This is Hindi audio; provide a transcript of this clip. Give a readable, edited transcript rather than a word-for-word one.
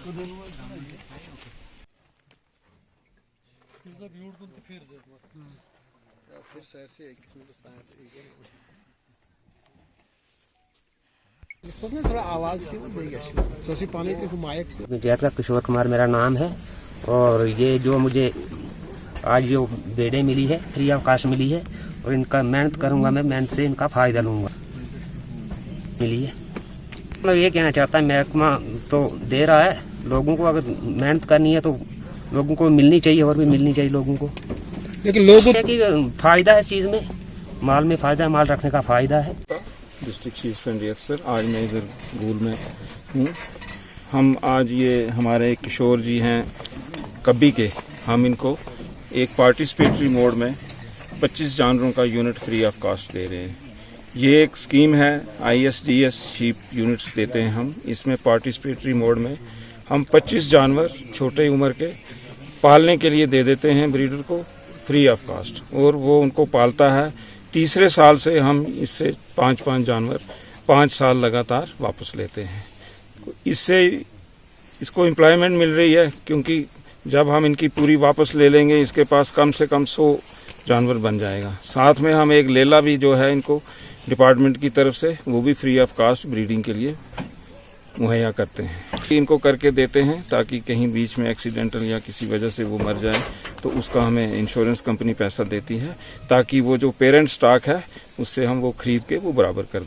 थोड़ा आवाज का किशोर कुमार मेरा नाम है। और ये जो मुझे आज जो बेड़े मिली है, फ्री ऑफ कास्ट मिली है, और इनका मेहनत करूंगा, मैं मेहनत से इनका फायदा लूंगा। मिली है मतलब ये कहना चाहता है, महकमा तो दे रहा है लोगों को, अगर मेहनत करनी है तो लोगों को मिलनी चाहिए, और भी मिलनी चाहिए लोगों को। लेकिन लोगों की फायदा है इस चीज में, माल में फायदा, माल रखने का फायदा है। डिस्ट्रिक्ट चीफ सेकेंडरी अफसर, आज मैं इधर भूल में हूँ। हम आज ये हमारे किशोर जी हैं कब्बी के, हम इनको एक पार्टिसिपेटरी मोड में 25 जानवरों का यूनिट फ्री ऑफ कास्ट दे रहे हैं। ये एक स्कीम है, ISDS शीप यूनिट्स देते हैं हम। इसमें पार्टिसिपेटरी मोड में हम 25 जानवर छोटे उम्र के पालने के लिए दे देते हैं ब्रीडर को फ्री ऑफ कास्ट, और वो उनको पालता है। तीसरे साल से हम इससे 5-5 जानवर 5 साल लगातार वापस लेते हैं। इससे इसको एम्प्लॉयमेंट मिल रही है, क्योंकि जब हम इनकी पूरी वापस ले लेंगे, इसके पास कम से कम 100 जानवर बन जाएगा। साथ में हम एक लेला भी जो है इनको डिपार्टमेंट की तरफ से, वो भी फ्री ऑफ कास्ट ब्रीडिंग के लिए मुहैया करते हैं। इनको करके देते हैं ताकि कहीं बीच में एक्सीडेंटल या किसी वजह से वो मर जाए तो उसका हमें इंश्योरेंस कंपनी पैसा देती है, ताकि वो जो पेरेंट स्टॉक है उससे हम वो खरीद के वो बराबर कर दें।